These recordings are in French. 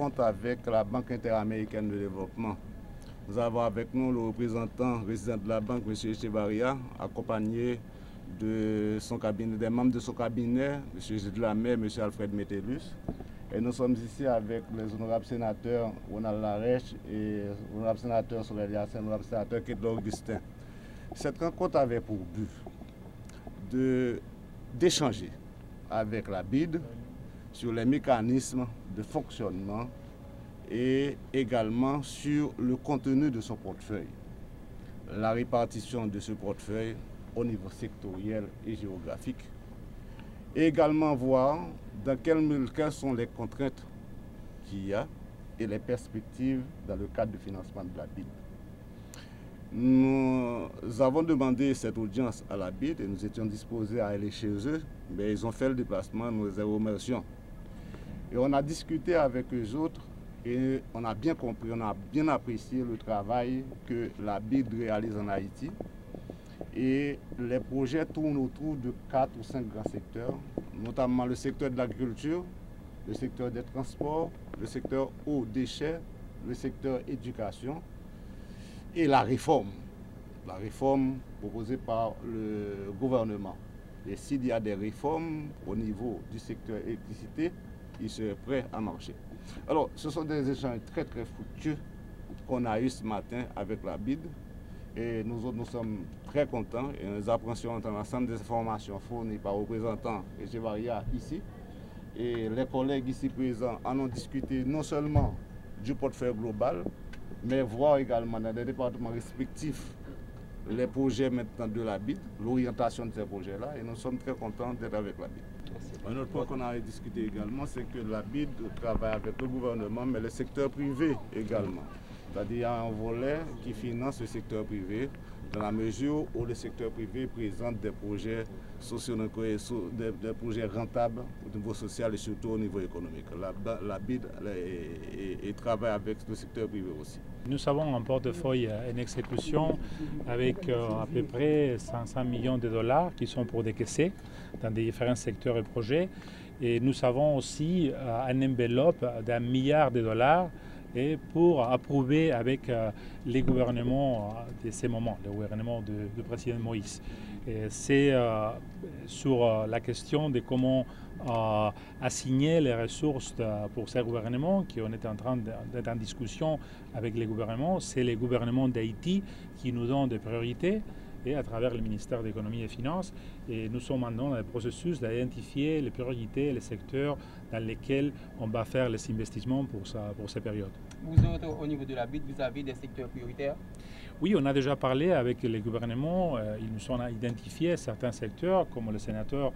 rencontre avec la Banque interaméricaine de développement. Nous avons avec nous le représentant résident de la banque, M. Echevarria, accompagné de son cabinet, des membres de son cabinet, M. Gilles Lamé, M. Alfred Metellus. Et nous sommes ici avec les honorables sénateurs Ronald Larèche et l'honorable sénateur Soleil Yacine, l'honorable sénateur Kedlo Augustin. Cette rencontre avait pour but d'échanger avec la BID sur les mécanismes de fonctionnement et également sur le contenu de son portefeuille, la répartition de ce portefeuille au niveau sectoriel et géographique, et également voir dans quelles sont les contraintes qu'il y a et les perspectives dans le cadre du financement de la BID. Nous avons demandé cette audience à la BID et nous étions disposés à aller chez eux, mais ils ont fait le déplacement, nous les remercions. Et on a discuté avec eux autres et on a bien compris, on a bien apprécié le travail que la BID réalise en Haïti. Et les projets tournent autour de 4 ou 5 grands secteurs, notamment le secteur de l'agriculture, le secteur des transports, le secteur eau, déchets, le secteur éducation et la réforme proposée par le gouvernement. Et s'il y a des réformes au niveau du secteur électricité, il serait prêt à marcher. Alors, ce sont des échanges très très fructueux qu'on a eu ce matin avec la BID. Et nous autres, nous sommes très contents et nous apprécions l'ensemble des informations fournies par le représentant Echevarria ici. Et les collègues ici présents en ont discuté non seulement du portefeuille global, mais voir également dans les départements respectifs les projets maintenant de la BID, l'orientation de ces projets-là. Et nous sommes très contents d'être avec la BID. Un autre point qu'on a discuté également, c'est que la BID travaille avec le gouvernement, mais le secteur privé également. C'est-à-dire qu'il y a un volet qui finance le secteur privé dans la mesure où le secteur privé présente des projets sociaux, des projets rentables au niveau social et surtout au niveau économique. La BID travaille avec le secteur privé aussi. Nous avons un portefeuille en exécution avec à peu près 500 millions de dollars qui sont pour décaisser dans des différents secteurs et projets. Et nous avons aussi une enveloppe d'1 milliard de dollars et pour approuver avec les gouvernements de ces moments, le gouvernement du président Moïse. C'est sur la question de comment assigner les ressources pour ces gouvernements qu'on est en train d'être en discussion avec les gouvernements. C'est les gouvernements d'Haïti qui nous donnent des priorités et à travers le ministère de l'Économie et des Finances. Et nous sommes maintenant dans le processus d'identifier les priorités, les secteurs dans lesquels on va faire les investissements pour ces périodes. Vous autres, au niveau de la BID, vous avez des secteurs prioritaires? Oui, on a déjà parlé avec les gouvernements. Ils nous ont identifié certains secteurs, comme le sénateur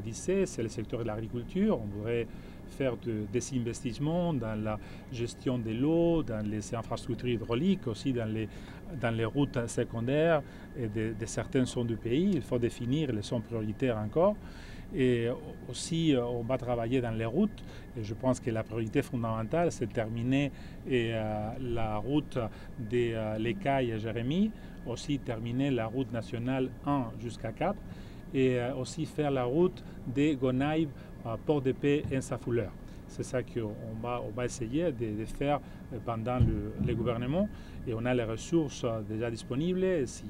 disait, c'est le secteur de l'agriculture. On voudrait faire des investissements dans la gestion de l'eau, dans les infrastructures hydrauliques, aussi dans les routes secondaires et de certaines zones du pays. Il faut définir les zones prioritaires encore. Et aussi, on va travailler dans les routes. Et je pense que la priorité fondamentale, c'est de terminer la route de l'Écaille à Jérémie, aussi terminer la route nationale 1 jusqu'à 4, et aussi faire la route de Gonaïves à Port-de-Paix et Saint-Fouleur. C'est ça qu'on va essayer de faire pendant le gouvernement. Et on a les ressources déjà disponibles si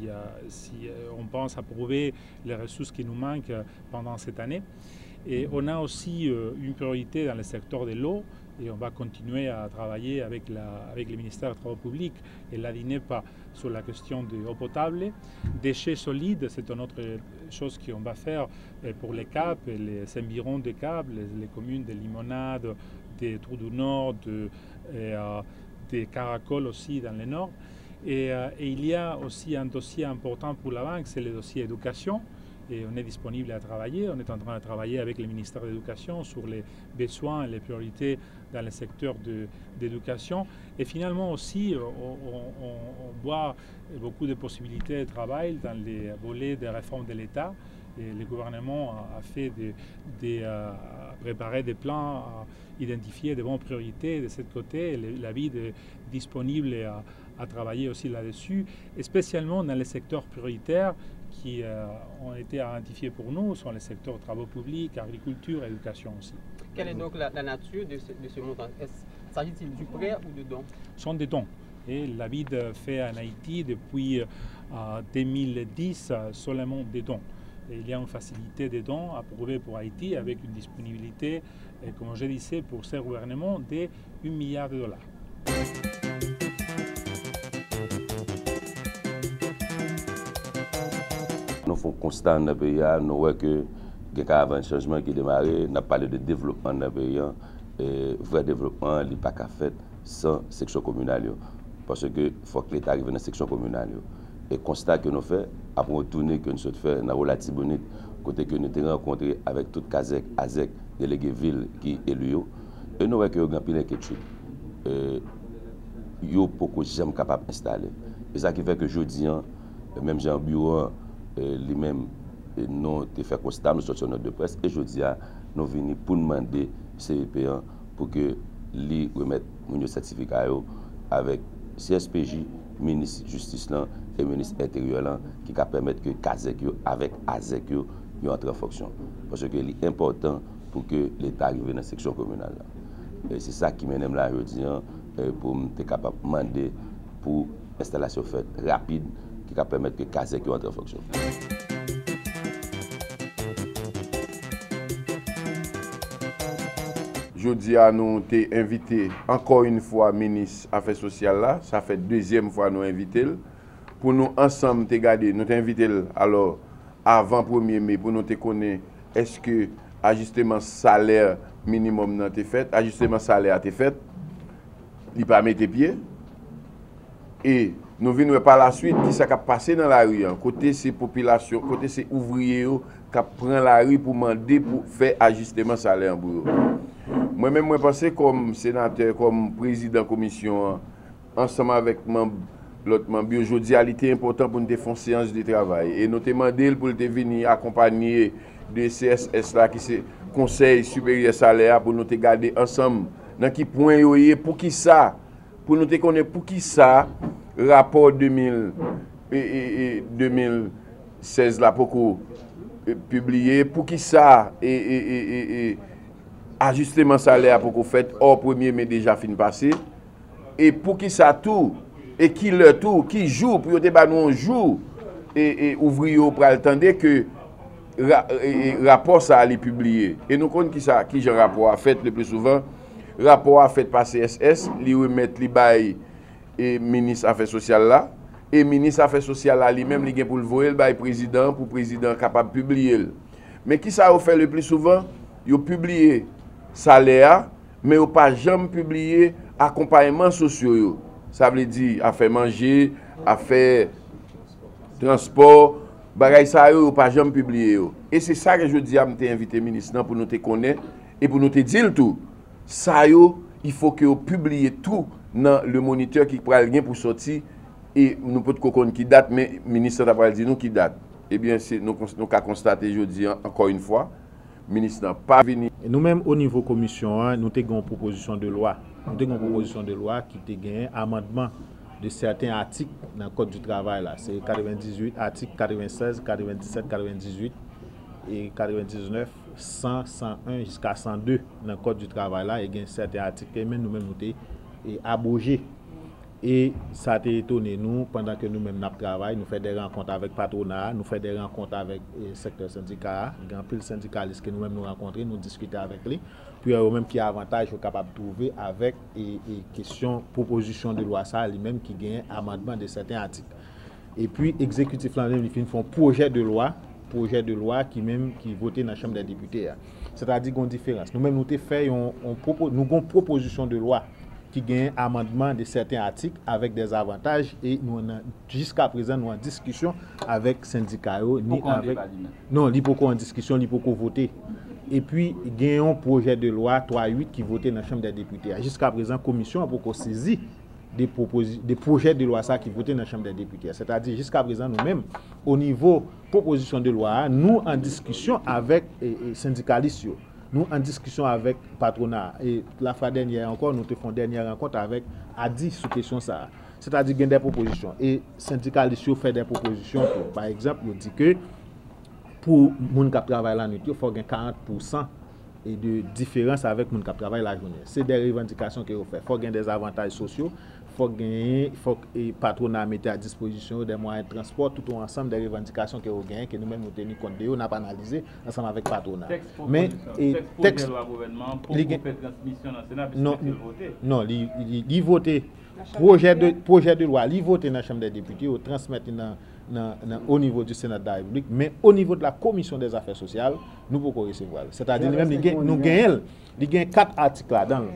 on pense approuver les ressources qui nous manquent pendant cette année. Et on a aussi une priorité dans le secteur de l'eau. Et on va continuer à travailler avec le ministère des Travaux publics et la DINEPA sur la question de l'eau potable. Déchets solides, c'est une autre chose qu'on va faire pour les Cap, les environs des Cap, les communes de Limonade, des Trous du Nord, des Caracoles aussi dans le Nord. Et il y a aussi un dossier important pour la banque, c'est le dossier éducation. Et on est disponible à travailler. On est en train de travailler avec le ministère de l'Éducation sur les besoins et les priorités dans le secteur d'éducation. Et finalement aussi, on voit beaucoup de possibilités de travail dans les volets de réforme de l'État. Et le gouvernement a préparé des plans, a identifié de bonnes priorités de ce côté. La BID est disponible à travailler aussi là-dessus, et spécialement dans les secteurs prioritaires qui ont été identifiés pour nous, sont les secteurs travaux publics, agriculture et éducation aussi. Quelle est donc la nature de ce montant? S'agit-il du prêt ou de dons? Ce sont des dons. Et la BID fait en Haïti depuis 2010 seulement des dons. Et il y a une facilité des dons approuvée pour Haïti avec une disponibilité, comme je disais, pour ce gouvernement de $1 milliard. Nous faisons constat dans le pays, nous voyons que il y a un changement qui est démarré, on a parlé de développement dans le pays, et vrai développement n'est pas qu'à faire sans section communale. Parce qu'il faut que l'État arrive dans la section communale. Et le constat que nous faisons, après retourner que nous avons fait dans la Latibonite, côté que nous avons rencontré avec toute Kazek, Azek, délégué ville qui est élu, et nous voyons qu'il y a un grand pile d'inquiétude. Il y a beaucoup de gens capables d'installer. Et ça qui fait que jeudi, même Jean Bureau, lui-même, nous avons fait constat, nous sortions notre de presse, et jeudi, nous venons pour demander CEP1 pour que lui remette mon certificat avec CSPJ, ministre justice et ministre intérieur qui va permettre que Kazek avec Azek entre en fonction. Parce que c'est important pour que l'État arrive dans la section communale. Et c'est ça qui m'aime là aujourd'hui pour être capable de demander pour installation faite rapide qui va permettre que Kazek entre en fonction. Jeudi, nous t'ai invité encore une fois ministre Affaires sociales là, ça fait deuxième fois nous inviter pour nous ensemble te garder, nous t'inviter alors avant 1er mai pour nous te connaître est-ce que ajustement salaire minimum n'a été fait, ajustement salaire a été fait, il pas mettre pied et nous venons par la suite qui ça qui passé dans la rue côté ces populations, côté ces ouvriers qui prend la rue pour demander pour faire ajustement salaire pour eux. Moi-même, je pense comme sénateur, comme président de la commission, ensemble avec l'autre membre, aujourd'hui, il était important pour nous faire une séance de travail. Et nous avons demandé pour venir accompagner de CSS, là, qui est le Conseil supérieur salaire, pour nous garder ensemble dans quel point il y a, pour qui ça, pour nous connaître pour qui ça, rapport 2016 là, pour publié, pour qui ça, ajustement salaire pour qu'on fait hors 1er mai déjà fin passé et pour qui ça tout et qui le tout qui joue pour débat nous on joue et ouvrier pour attendre que rapport ça aller publier et nous connaissons qui ça qui j'ai rapport a fait le plus souvent rapport a fait par CSS li remettre li bail et ministre affaires sociales là et ministre affaires sociales là lui-même li gen pour le voyer le bail président pour président capable publier mais qui ça a fait le plus souvent yo publier salaire, mais on pas jamais publié accompagnement social. Ça veut dire à faire manger, à faire transport, bagay ça yo pas jamais publié. Et c'est ça que je dis à m'te invité ministre pour nous te connaître et pour nous te dire tout. Ça yo, il faut que vous publiez tout dans le moniteur qui pourra rien pour sortir et nous peut connaître qui date mais ministre t'a pas dit nous qui date. Eh bien c'est nous qu'a constaté jeudi encore une fois. Le ministre n'a pas venu. Nous-mêmes, au niveau commission, nous avons une proposition de loi. Nous avons une proposition de loi qui a gagné un amendement de certains articles dans le Code du travail. C'est 98, articles 96, 97, 98 et 99, 100, 101 jusqu'à 102 dans le Code du travail. Il y a certains articles que nous-mêmes nous avons abrogés. Et ça a étonné nous pendant que nous-mêmes nous travaillons, nous faisons des rencontres avec le patronat, nous faisons des rencontres avec le secteur syndical, il y a un peu de syndicalistes que nous-mêmes nous rencontrons, nous discutons avec lui, puis même qui avantage nous capable de trouver avec et question proposition de loi ça lui-même qui gagne amendement de certains articles. Et puis l'exécutif lui-même il fait un projet de loi qui voté dans la Chambre des députés. C'est-à-dire qu'il y a une différence. Nous-mêmes nous avons une proposition de loi qui gagne amendement de certains articles avec des avantages et nous jusqu'à présent nous en discussion avec syndicats ni avec non li poko en discussion li poko voter et puis il un projet de loi 3.8 qui voté dans la Chambre des députés jusqu'à présent commission a poko saisi des projets de loi ça qui voté dans la Chambre des députés c'est-à-dire jusqu'à présent nous-mêmes au niveau proposition de loi nous en discussion avec syndicalistes nous en discussion avec le patronat et la fois dernière encore nous avons fait une dernière rencontre avec Adi sur question ça. C'est-à-dire qu'il y a des propositions et les syndicalistes font des propositions pour, par exemple, ils disent que pour les gens qui travaillent la nuit, il faut 40% et de différence avec les gens qui travaillent la journée. C'est des revendications que vous faites. Il faut gagner des avantages sociaux, il faut que le patronat mette à disposition des moyens de transport, tout ensemble des revendications que vous gagnez, que nous-mêmes nous tenons compte de, on n'a pas analysé ensemble avec le patronat. Mais texte loi gouvernement pour faire transmission dans le Sénat, non, il voté projet de loi, il voté dans la Chambre des députés, il transmettre au niveau du Sénat de la République, mais au niveau de la Commission des affaires sociales, nous ne pouvons pas recevoir. C'est-à-dire nous gagnons 4 articles là-dedans.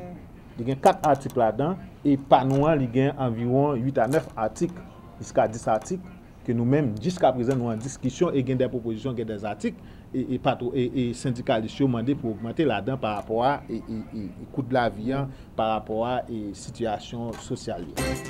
Il y a 4 articles là-dedans et par nous, il y a environ 8 à 9 articles, jusqu'à 10 articles, que nous-mêmes, jusqu'à présent, nous en discussion et il y a des propositions, il y a des articles et syndicalistes ont demandé pour augmenter là-dedans par rapport à coût de la vie, par rapport à situation sociale.